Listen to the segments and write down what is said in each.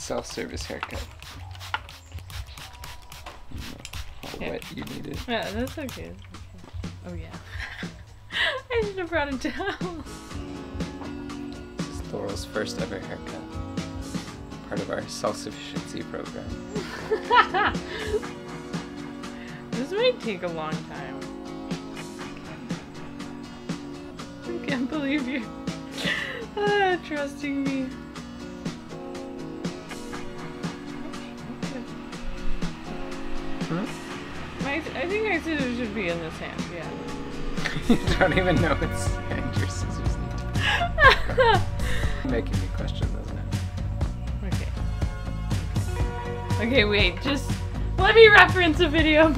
self-service haircut. How wet you need it. Yeah, that's okay. Oh yeah. I should have brought a towel. It's Laurel's first ever haircut. Part of our self-sufficiency program. This might take a long time. I can't believe you're trusting me. Hmm? I think my scissors should be in this hand, yeah. You don't even know it's and your scissors need. Making me question those now. Okay. Okay, wait, just let me reference a video. I'm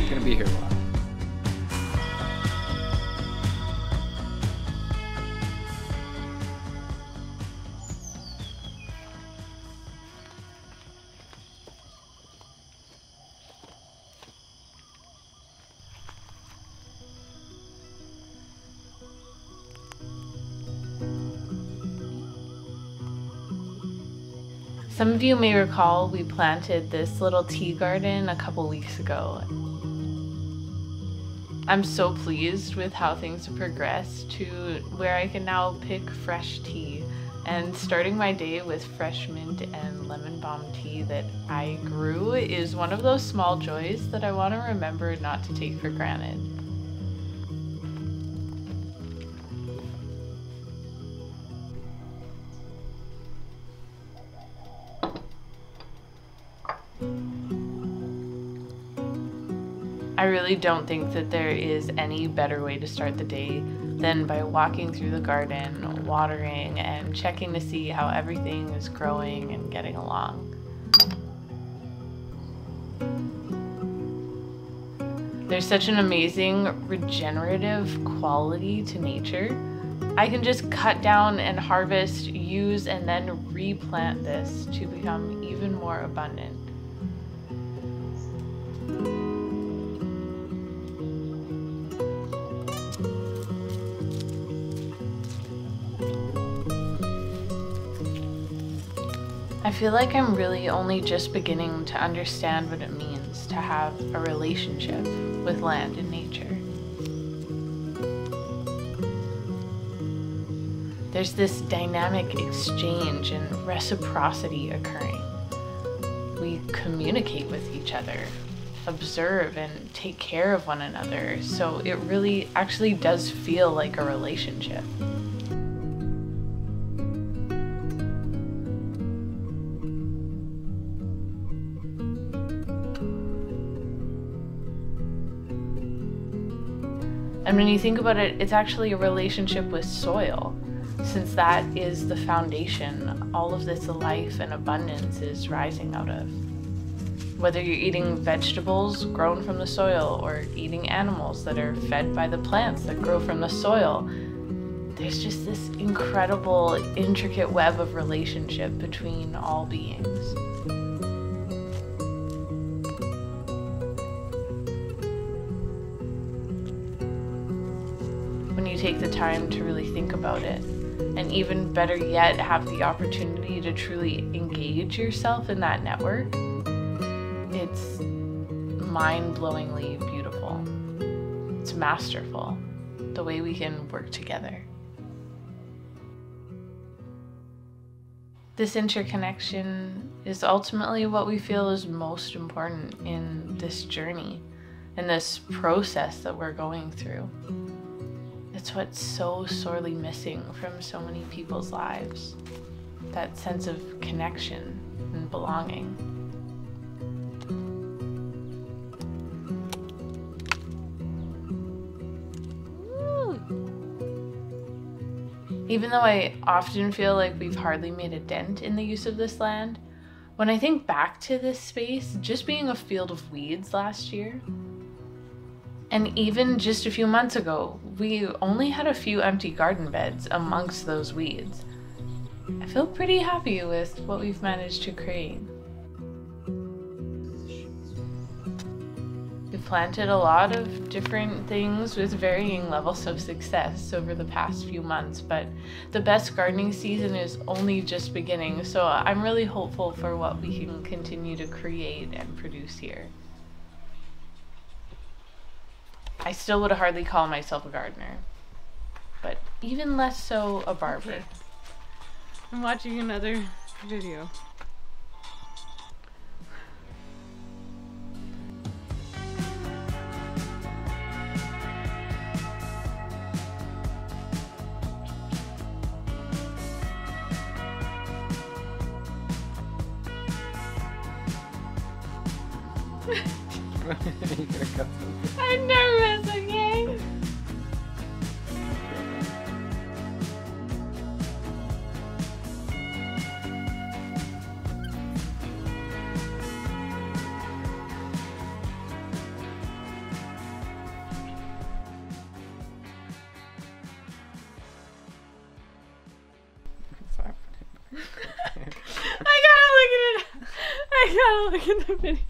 gonna be here a while. Some of you may recall we planted this little tea garden a couple weeks ago. I'm so pleased with how things have progressed to where I can now pick fresh tea, and starting my day with fresh mint and lemon balm tea that I grew is one of those small joys that I want to remember not to take for granted. I really don't think that there is any better way to start the day than by walking through the garden, watering, and checking to see how everything is growing and getting along. There's such an amazing regenerative quality to nature. I can just cut down and harvest, use, and then replant this to become even more abundant. I feel like I'm really only just beginning to understand what it means to have a relationship with land and nature. There's this dynamic exchange and reciprocity occurring. We communicate with each other, observe and take care of one another, so it really actually does feel like a relationship. And when you think about it, it's actually a relationship with soil, since that is the foundation all of this life and abundance is rising out of. Whether you're eating vegetables grown from the soil or eating animals that are fed by the plants that grow from the soil, there's just this incredible, intricate web of relationship between all beings. When you take the time to really think about it, and even better yet, have the opportunity to truly engage yourself in that network, it's mind-blowingly beautiful. It's masterful, the way we can work together. This interconnection is ultimately what we feel is most important in this journey, in this process that we're going through. It's what's so sorely missing from so many people's lives, that sense of connection and belonging. Even though I often feel like we've hardly made a dent in the use of this land, when I think back to this space just being a field of weeds last year, and even just a few months ago, we only had a few empty garden beds amongst those weeds. I feel pretty happy with what we've managed to create. If planted a lot of different things with varying levels of success over the past few months, but the best gardening season is only just beginning, so I'm really hopeful for what we can continue to create and produce here. I still would hardly call myself a gardener, but even less so a barber. Okay. I'm watching another video. You gonna cut something? I'm nervous, okay? What's happening? I gotta look at it. I gotta look at the video.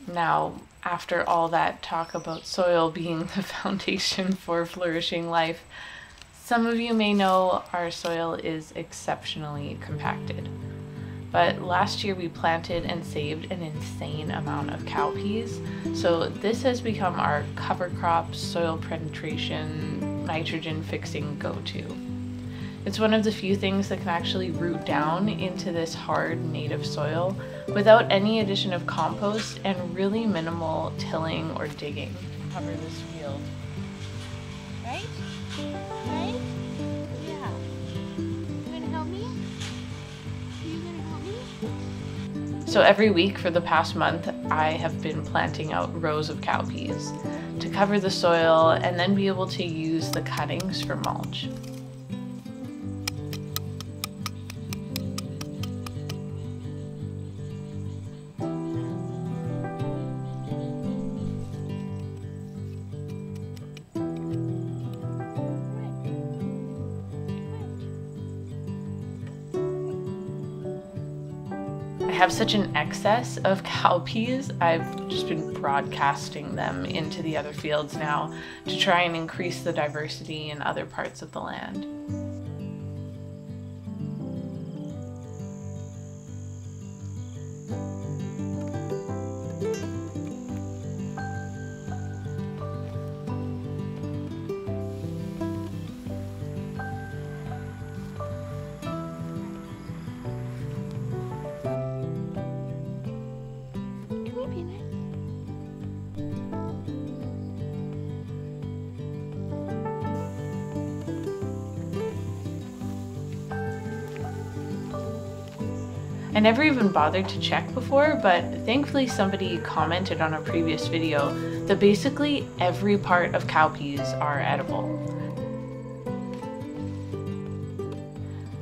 Now, after all that talk about soil being the foundation for flourishing life, some of you may know our soil is exceptionally compacted. But last year we planted and saved an insane amount of cowpeas, so this has become our cover crop, soil penetration, nitrogen fixing go-to. It's one of the few things that can actually root down into this hard native soil without any addition of compost and really minimal tilling or digging. Cover this field. Right? Right? Yeah. You gonna help me? You gonna help me? So every week for the past month, I have been planting out rows of cowpeas to cover the soil and then be able to use the cuttings for mulch. I have such an excess of cowpeas, I've just been broadcasting them into the other fields now to try and increase the diversity in other parts of the land. I never even bothered to check before, but thankfully somebody commented on a previous video that basically every part of cowpeas are edible.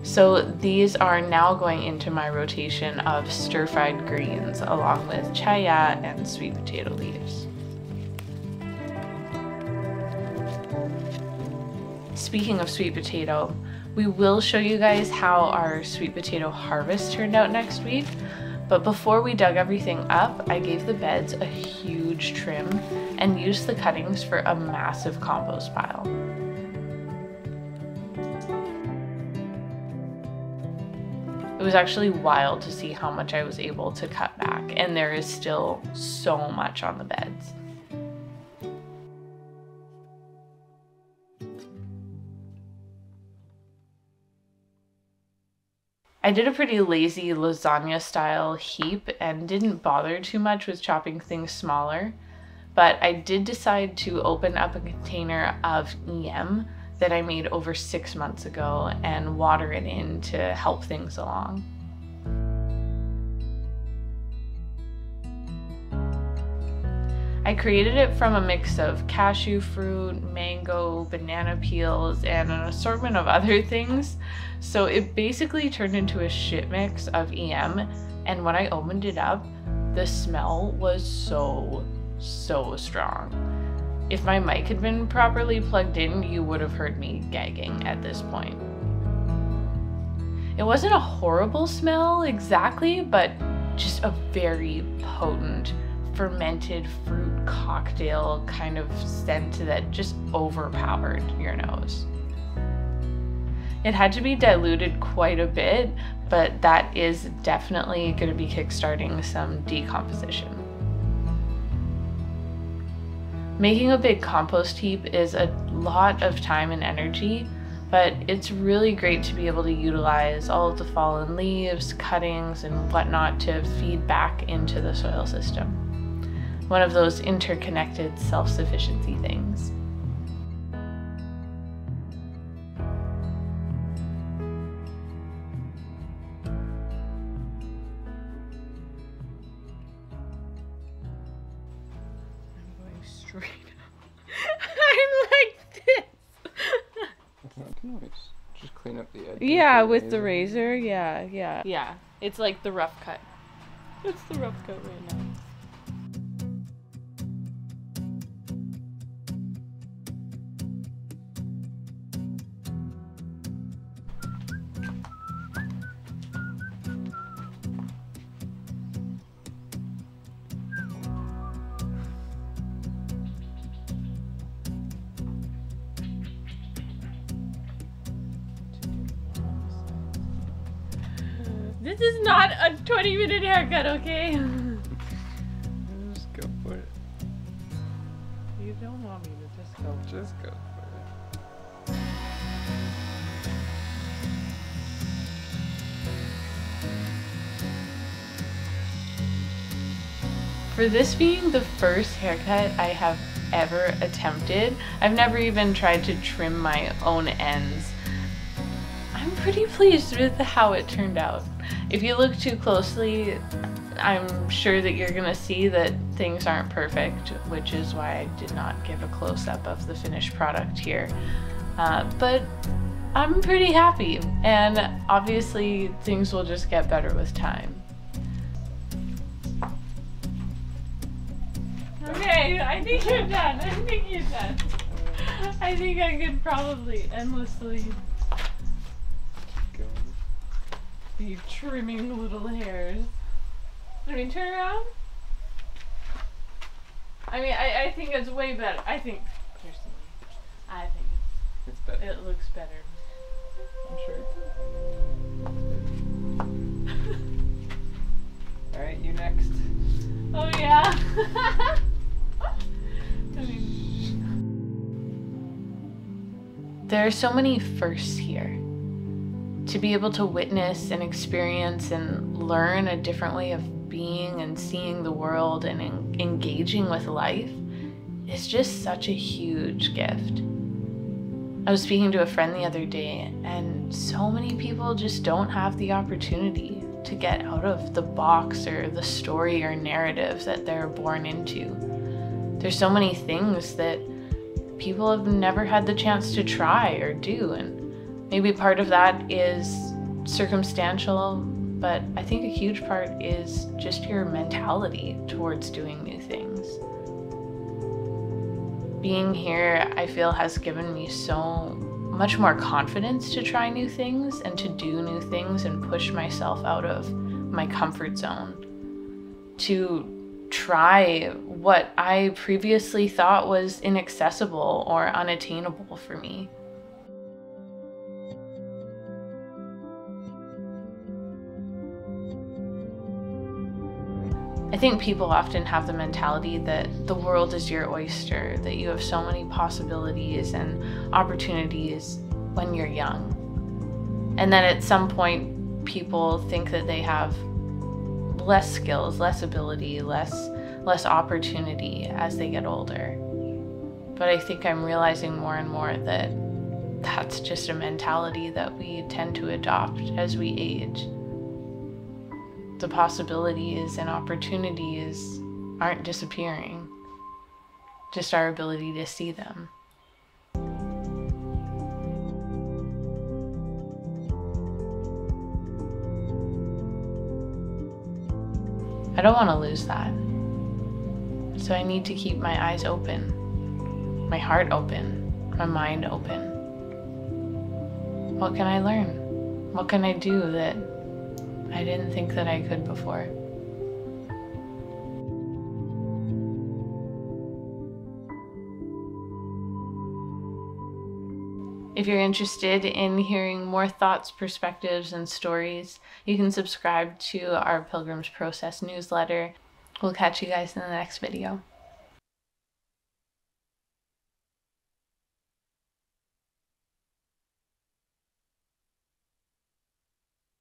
So these are now going into my rotation of stir-fried greens along with chaya and sweet potato leaves. Speaking of sweet potato, we will show you guys how our sweet potato harvest turned out next week, but before we dug everything up, I gave the beds a huge trim and used the cuttings for a massive compost pile. It was actually wild to see how much I was able to cut back, and there is still so much on the beds. I did a pretty lazy lasagna style heap and didn't bother too much with chopping things smaller, but I did decide to open up a container of EM that I made over 6 months ago and water it in to help things along. I created it from a mix of cashew fruit, mango, banana peels, and an assortment of other things. So it basically turned into a shit mix of EM, and when I opened it up, the smell was so strong. If my mic had been properly plugged in, you would have heard me gagging at this point. It wasn't a horrible smell exactly, but just a very potent fermented fruit cocktail kind of scent that just overpowered your nose. It had to be diluted quite a bit, but that is definitely going to be kickstarting some decomposition. Making a big compost heap is a lot of time and energy, but it's really great to be able to utilize all of the fallen leaves, cuttings, and whatnot to feed back into the soil system. One of those interconnected self-sufficiency things. Straight up. I'm like this. I can always just clean up the edge. Yeah, with the razor. Yeah. Yeah, it's like the rough cut. It's the rough cut right now. This is not a 20-minute haircut, okay? Just go for it. You don't want me to just go. Just go for it. For this being the first haircut I have ever attempted, I've never even tried to trim my own ends. I'm pretty pleased with how it turned out. If you look too closely, I'm sure that you're gonna see that things aren't perfect, which is why I did not give a close-up of the finished product here. But I'm pretty happy, and obviously things will just get better with time. Okay, I think you're done. I think I could probably endlessly Go. be trimming little hairs. I mean, turn around. I mean, I think it's way better. I think, personally, It's better. it looks better. I'm sure. Alright, you next. Oh, yeah. I mean, There are so many firsts here. To be able to witness and experience and learn a different way of being and seeing the world and engaging with life is just such a huge gift. I was speaking to a friend the other day, and so many people just don't have the opportunity to get out of the box or the story or narrative that they're born into. There's so many things that people have never had the chance to try or do, and maybe part of that is circumstantial, but I think a huge part is just your mentality towards doing new things. Being here, I feel, has given me so much more confidence to try new things and to do new things and push myself out of my comfort zone, to try what I previously thought was inaccessible or unattainable for me. I think people often have the mentality that the world is your oyster, that you have so many possibilities and opportunities when you're young. And then at some point, people think that they have less skills, less ability, less opportunity as they get older. But I think I'm realizing more and more that that's just a mentality that we tend to adopt as we age. The possibilities and opportunities aren't disappearing, just our ability to see them. I don't want to lose that. So I need to keep my eyes open, my heart open, my mind open. What can I learn? What can I do that I didn't think that I could before? If you're interested in hearing more thoughts, perspectives, and stories, you can subscribe to our Pilgrim's Process newsletter. We'll catch you guys in the next video.